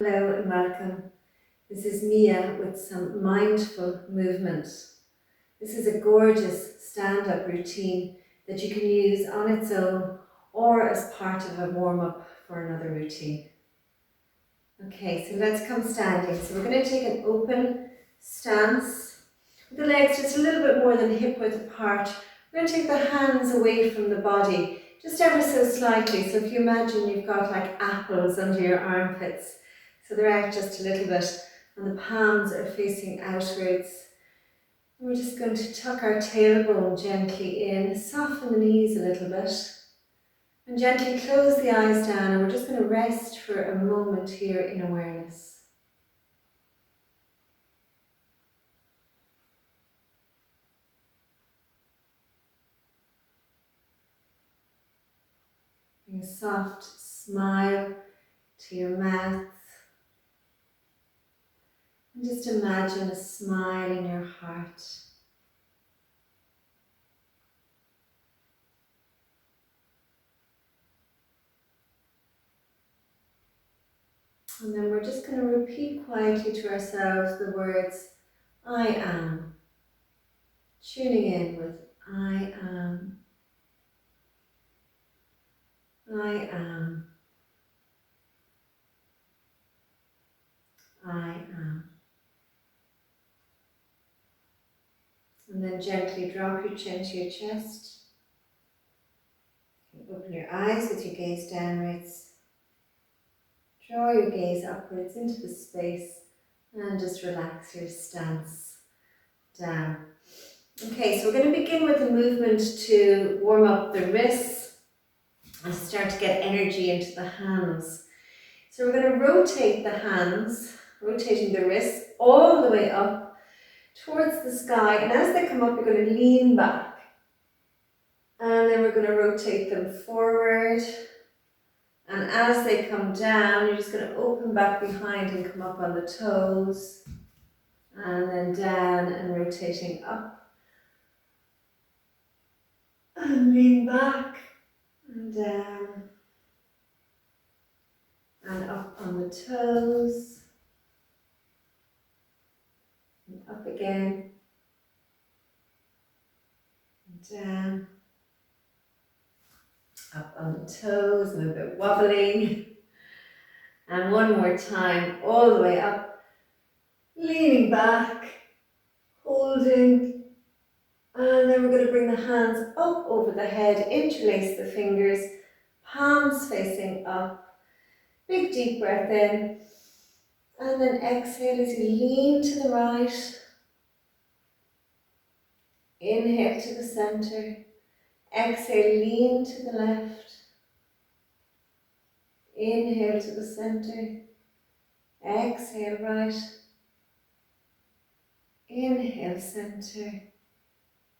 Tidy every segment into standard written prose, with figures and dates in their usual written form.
Hello and welcome. This is Mia with some mindful movement. This is a gorgeous stand-up routine that you can use on its own or as part of a warm-up for another routine. Okay, so let's come standing. So we're going to take an open stance with the legs just a little bit more than hip width apart. We're going to take the hands away from the body, just ever so slightly. So if you imagine you've got like apples under your armpits, so they're out just a little bit and the palms are facing outwards. And we're just going to tuck our tailbone gently in, soften the knees a little bit and gently close the eyes down, and we're just going to rest for a moment here in awareness. Bring a soft smile to your mouth. And just imagine a smile in your heart. And then we're just going to repeat quietly to ourselves the words, I am. Tuning in with I am. I am. I am. And then gently drop your chin to your chest. Open your eyes with your gaze downwards. Draw your gaze upwards into the space and just relax your stance down. Okay, so we're going to begin with a movement to warm up the wrists and start to get energy into the hands. So we're going to rotate the hands, rotating the wrists all the way up towards the sky, and as they come up you're going to lean back. And then we're going to rotate them forward. And as they come down, you're just going to open back behind and come up on the toes. And then down and rotating up. And lean back and down. And up on the toes. And up again. And down. Up on the toes, a little bit wobbling. And one more time, all the way up. Leaning back, holding. And then we're going to bring the hands up over the head, interlace the fingers, palms facing up. Big deep breath in. And then exhale as you lean to the right. Inhale to the center. Exhale, lean to the left. Inhale to the center. Exhale right. Inhale center.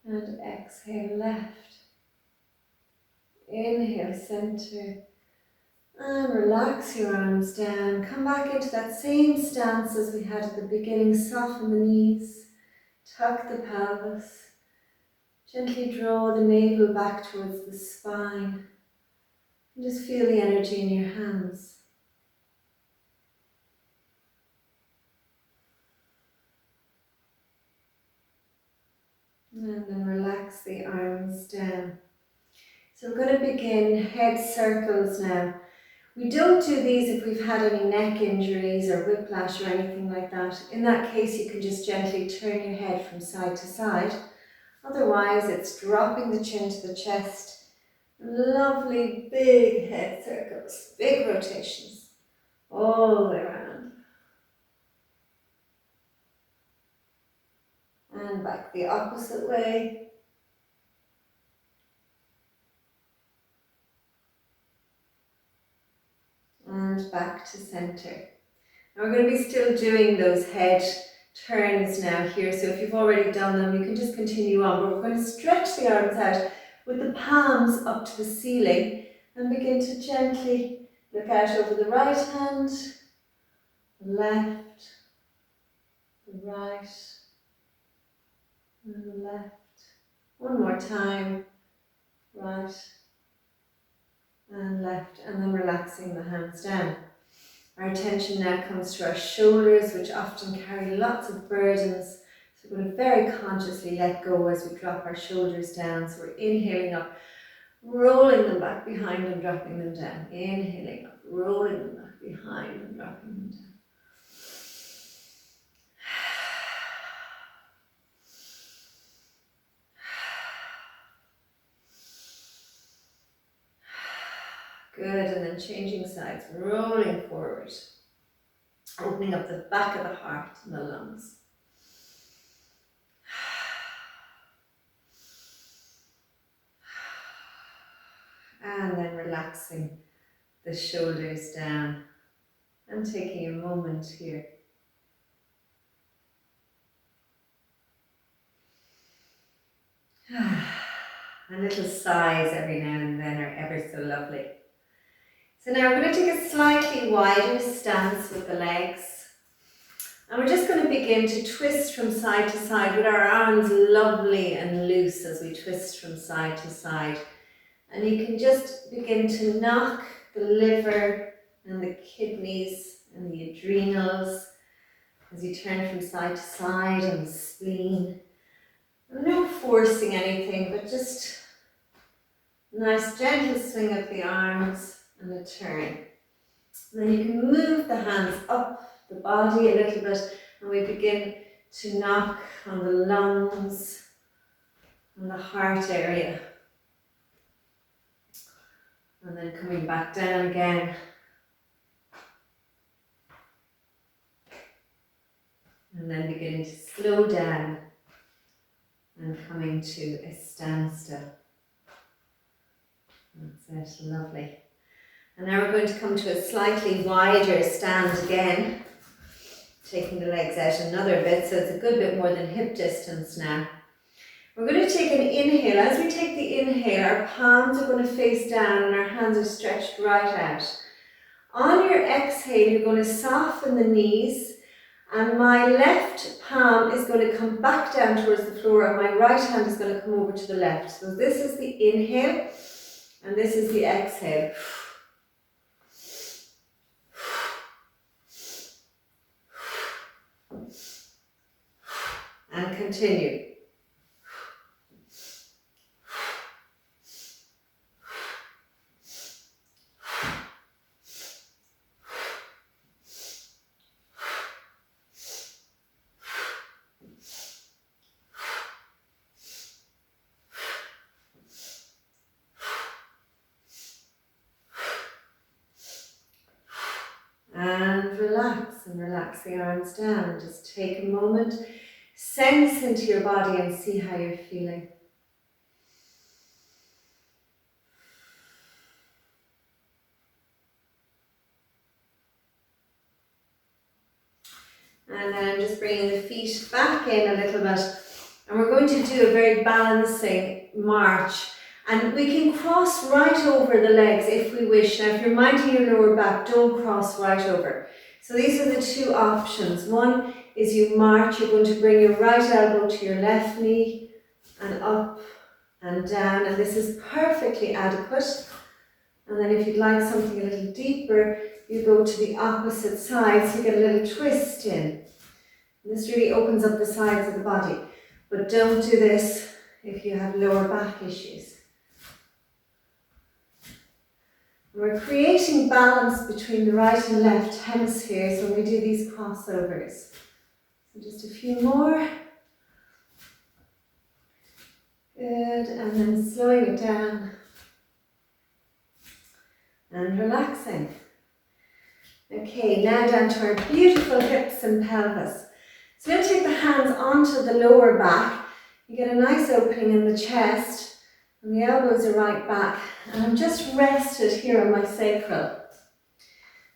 And exhale left. Inhale center. And relax your arms down. Come back into that same stance as we had at the beginning. Soften the knees. Tuck the pelvis. Gently draw the navel back towards the spine. And just feel the energy in your hands. And then relax the arms down. So we're going to begin head circles now. We don't do these if we've had any neck injuries or whiplash or anything like that. In that case, you can just gently turn your head from side to side. Otherwise, it's dropping the chin to the chest. Lovely big head circles, big rotations, all the way around. And back the opposite way. And back to center. Now we're going to be still doing those head turns now here, so if you've already done them, you can just continue on, but we're going to stretch the arms out with the palms up to the ceiling and begin to gently look out over the right hand, the left, the right, and the left. One more time, right and left, and then relaxing the hands down. Our attention now comes to our shoulders, which often carry lots of burdens. So we're going to very consciously let go as we drop our shoulders down. So we're inhaling up, rolling them back behind and dropping them down. Inhaling up, rolling them back behind and dropping them down. Good, and then changing sides, rolling forward, opening up the back of the heart and the lungs. And then relaxing the shoulders down and taking a moment here. And little sighs every now and then are ever so lovely. So now we're going to take a slightly wider stance with the legs. And we're just going to begin to twist from side to side with our arms lovely and loose as we twist from side to side. And you can just begin to knock the liver and the kidneys and the adrenals as you turn from side to side, and the spleen. And no forcing anything, but just a nice gentle swing of the arms and a turn. And then you can move the hands up the body a little bit, and we begin to knock on the lungs and the heart area. And then coming back down again. And then beginning to slow down and coming to a standstill. That's it, lovely. And now we're going to come to a slightly wider stand again, taking the legs out another bit, so it's a good bit more than hip distance now. We're going to take an inhale. As we take the inhale, our palms are going to face down and our hands are stretched right out. On your exhale, you're going to soften the knees, and my left palm is going to come back down towards the floor, and my right hand is going to come over to the left. So this is the inhale, and this is the exhale. And continue. And relax the arms down. Just take a moment, sense into your body and see how you're feeling. And then just bringing the feet back in a little bit. And we're going to do a very balancing march. And we can cross right over the legs if we wish. Now, if you're minding your lower back, don't cross right over. So these are the two options. One is you march, you're going to bring your right elbow to your left knee and up and down, and this is perfectly adequate. And then if you'd like something a little deeper, you go to the opposite side, so you get a little twist in. And this really opens up the sides of the body. But don't do this if you have lower back issues. We're creating balance between the right and left hemispheres when we do these crossovers. So just a few more. Good, and then slowing it down and relaxing. Okay, now down to our beautiful hips and pelvis. So we'll take the hands onto the lower back. You get a nice opening in the chest. And the elbows are right back, and I'm just rested here on my sacral.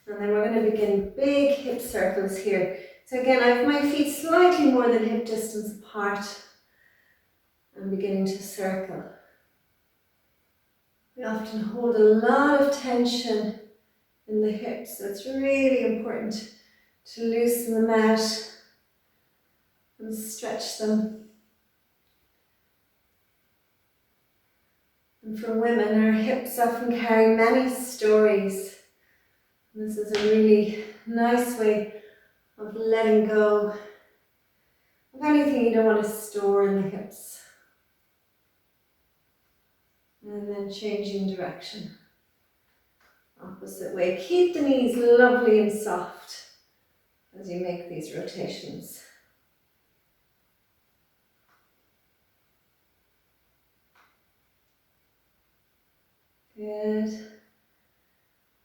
And then we're going to begin big hip circles here. So again, I have my feet slightly more than hip distance apart. I'm beginning to circle. We often hold a lot of tension in the hips, so it's really important to loosen them out and stretch them. And for women, our hips often carry many stories. This is a really nice way of letting go of anything you don't want to store in the hips. And then changing direction. Opposite way. Keep the knees lovely and soft as you make these rotations. Good.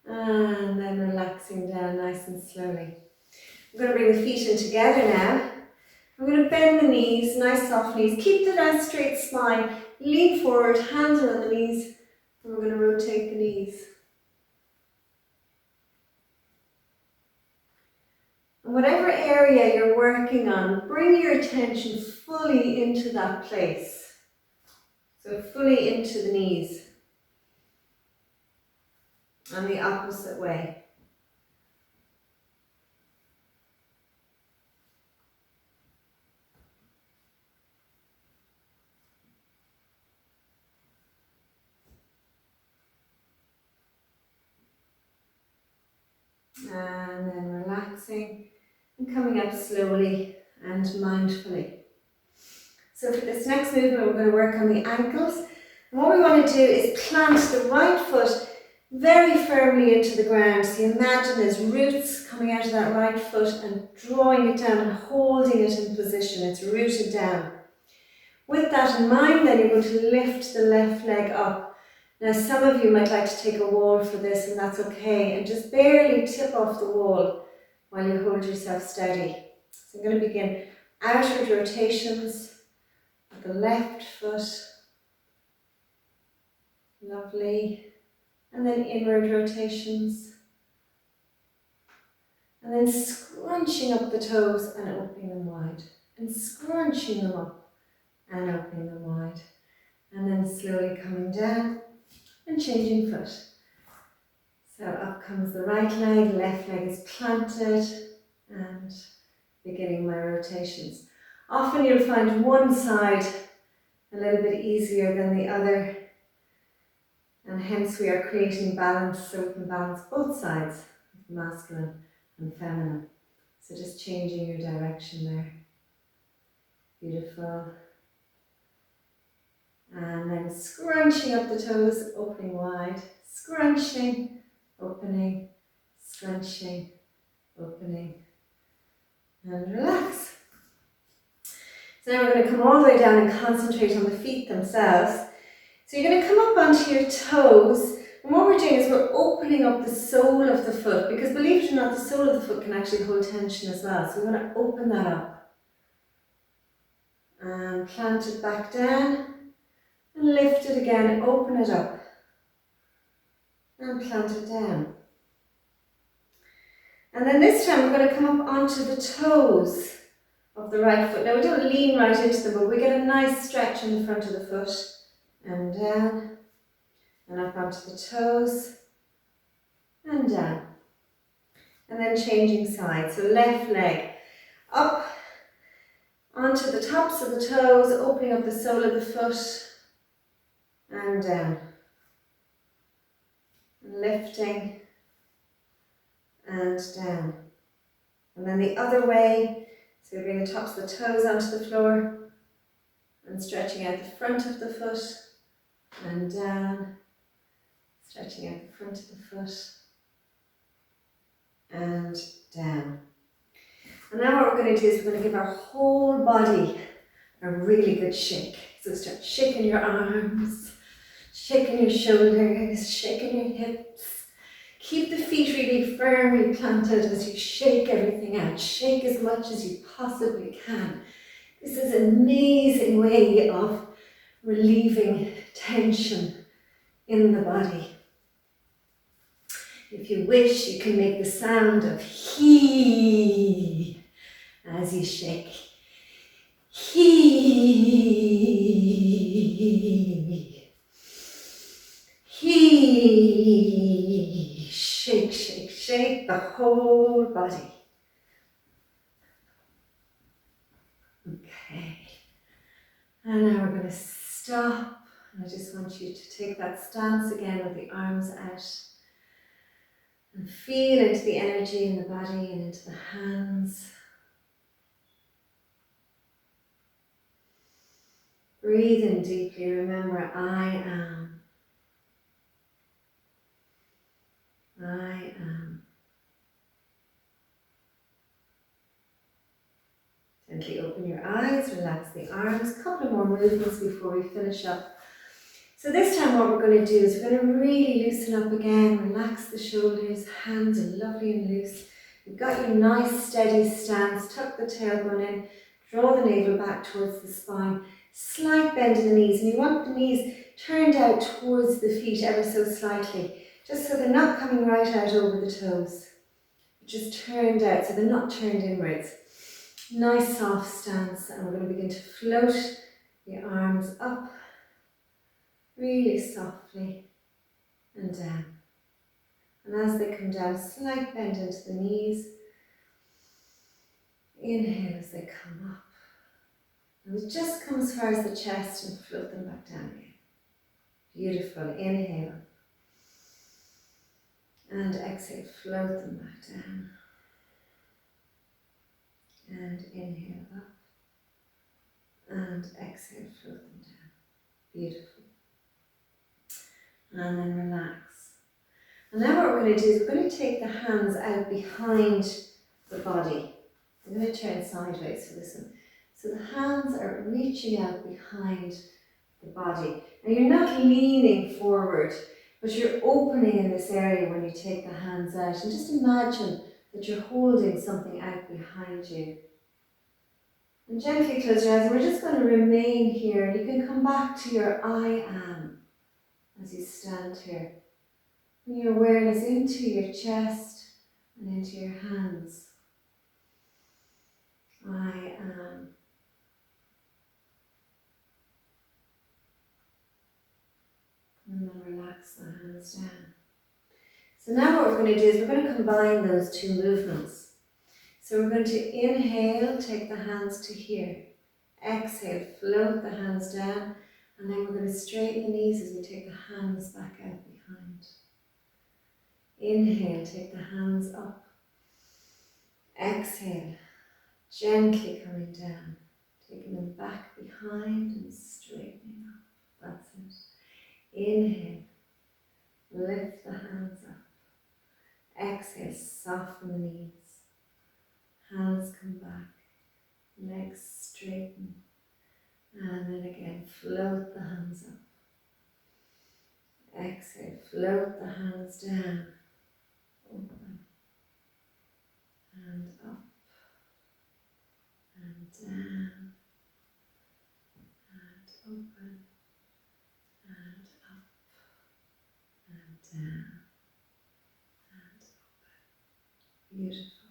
And then relaxing down nice and slowly. I'm going to bring the feet in together now. I'm going to bend the knees, nice soft knees. Keep the nice straight spine. Lean forward, hands are on the knees. And we're going to rotate the knees. And whatever area you're working on, bring your attention fully into that place. So fully into the knees. And the opposite way. And then relaxing and coming up slowly and mindfully. So for this next movement, we're going to work on the ankles. And what we want to do is plant the right foot very firmly into the ground. So you imagine there's roots coming out of that right foot and drawing it down and holding it in position. It's rooted down. With that in mind, then you're going to lift the left leg up. Now some of you might like to take a wall for this, and that's okay. And just barely tip off the wall while you hold yourself steady. So I'm going to begin outward rotations with the left foot. Lovely. And then inward rotations. And then scrunching up the toes and opening them wide. And scrunching them up and opening them wide. And then slowly coming down and changing foot. So up comes the right leg, left leg is planted, and beginning my rotations. Often you'll find one side a little bit easier than the other, and hence we are creating balance so we can balance both sides, masculine and feminine. So just changing your direction there. Beautiful. And then scrunching up the toes, opening wide, scrunching, opening, scrunching, opening, and relax. So now we're going to come all the way down and concentrate on the feet themselves. So you're going to come up onto your toes, and what we're doing is we're opening up the sole of the foot, because believe it or not, the sole of the foot can actually hold tension as well. So we want to open that up. And plant it back down, and lift it again, open it up, and plant it down. And then this time we're going to come up onto the toes of the right foot. Now we don't lean right into them, but we get a nice stretch in the front of the foot, and down, and up onto the toes, and down. And then changing sides, so left leg up onto the tops of the toes, opening up the sole of the foot, and down. And lifting, and down. And then the other way, so we bring the tops of the toes onto the floor, and stretching out the front of the foot, and down, stretching out the front of the foot, and down. And now what we're going to do is we're going to give our whole body a really good shake. So start shaking your arms, shaking your shoulders, shaking your hips. Keep the feet really firmly planted as you shake everything out. Shake as much as you possibly can. This is an amazing way of relieving tension in the body. If you wish, you can make the sound of hee as you shake. Hee. Hee. Shake, shake, shake the whole body. Okay. And now we're going to stop. And I just want you to take that stance again with the arms out. And feel into the energy in the body and into the hands. Breathe in deeply. Remember, I am. I am. Gently open your eyes, relax the arms. A couple of more movements before we finish up. So this time what we're going to do is we're going to really loosen up again. Relax the shoulders, hands are lovely and loose. You've got your nice steady stance. Tuck the tailbone in. Draw the navel back towards the spine. Slight bend in the knees. And you want the knees turned out towards the feet ever so slightly. Just so they're not coming right out over the toes. Just turned out, so they're not turned inwards. Nice soft stance, and we're going to begin to float the arms up really softly and down. And as they come down, slight bend into the knees. Inhale as they come up. And just come as far as the chest and float them back down again. Beautiful. Inhale. And exhale, float them back down. And inhale up. And exhale, float them down. Beautiful. And then relax. And now what we're going to do is we're going to take the hands out behind the body. I'm going to turn sideways for this one. So the hands are reaching out behind the body. And you're not leaning forward, but you're opening in this area when you take the hands out. And just imagine that you're holding something out behind you. And gently close your eyes. We're just going to remain here. You can come back to your I am as you stand here. Bring your awareness into your chest and into your hands. I am. And then relax the hands down. So now what we're going to do is we're going to combine those two movements. So we're going to inhale, take the hands to here. Exhale, float the hands down. And then we're going to straighten the knees as we take the hands back out behind. Inhale, take the hands up. Exhale, gently coming down. Taking them back behind and straightening up. That's it. Inhale, lift the hands up. Exhale, soften the knees. Hands come back. Legs straighten. And then again, float the hands up. Exhale, float the hands down. Open. And up. And down. And open. And up. And down. And open. Beautiful.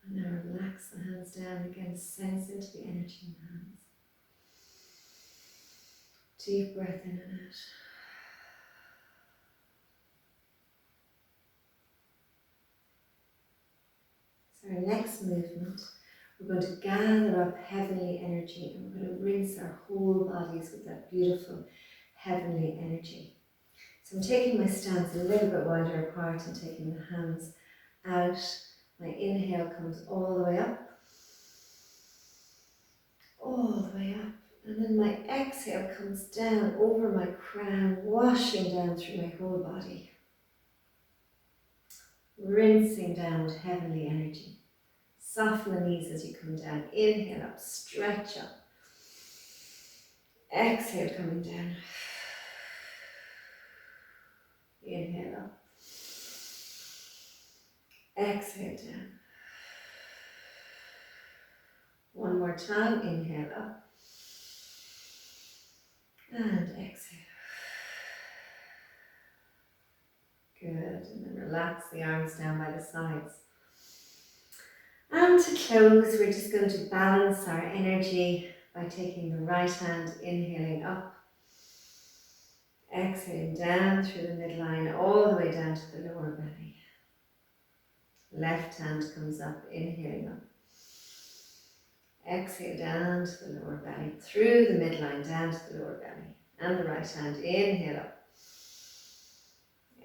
And now relax the hands down again. Sense into the energy in the hands. Deep breath in and out. So our next movement, we're going to gather up heavenly energy and we're going to rinse our whole bodies with that beautiful heavenly energy. So I'm taking my stance a little bit wider apart and taking the hands out. My inhale comes all the way up. All the way up. And then my exhale comes down over my crown, washing down through my whole body. Rinsing down with heavenly energy. Soften the knees as you come down. Inhale up, stretch up. Exhale coming down. Inhale up. Exhale down. One more time. Inhale up. And exhale. Good. And then relax the arms down by the sides. And to close, we're just going to balance our energy by taking the right hand, inhaling up. Exhaling down through the midline, all the way down to the lower belly. Left hand comes up, inhaling up. Exhale down to the lower belly, through the midline, down to the lower belly. And the right hand, inhale up.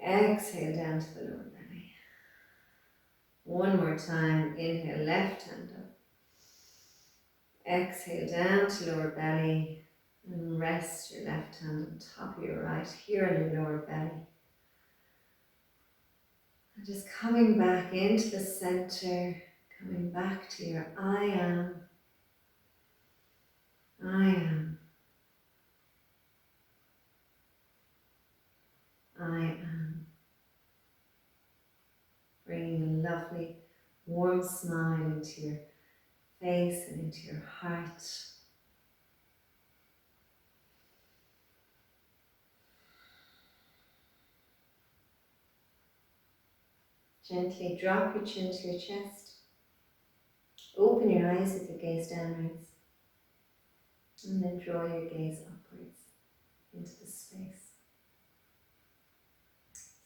Exhale down to the lower belly. One more time, inhale, left hand up. Exhale down to lower belly and rest your left hand on top of your right here on your lower belly. And just coming back into the center, coming back to your I am, I am, I am. Bringing a lovely warm smile into your face and into your heart. Gently drop your chin to your chest. Open your eyes with your gaze downwards. And then draw your gaze upwards into the space.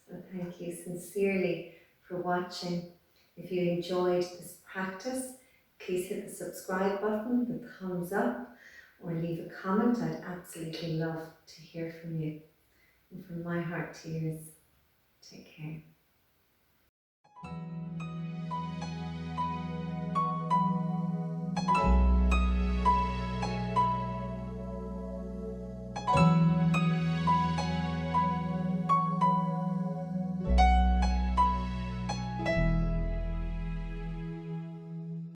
So thank you sincerely for watching. If you enjoyed this practice, please hit the subscribe button, the thumbs up, or leave a comment. I'd absolutely love to hear from you. And from my heart to yours, take care.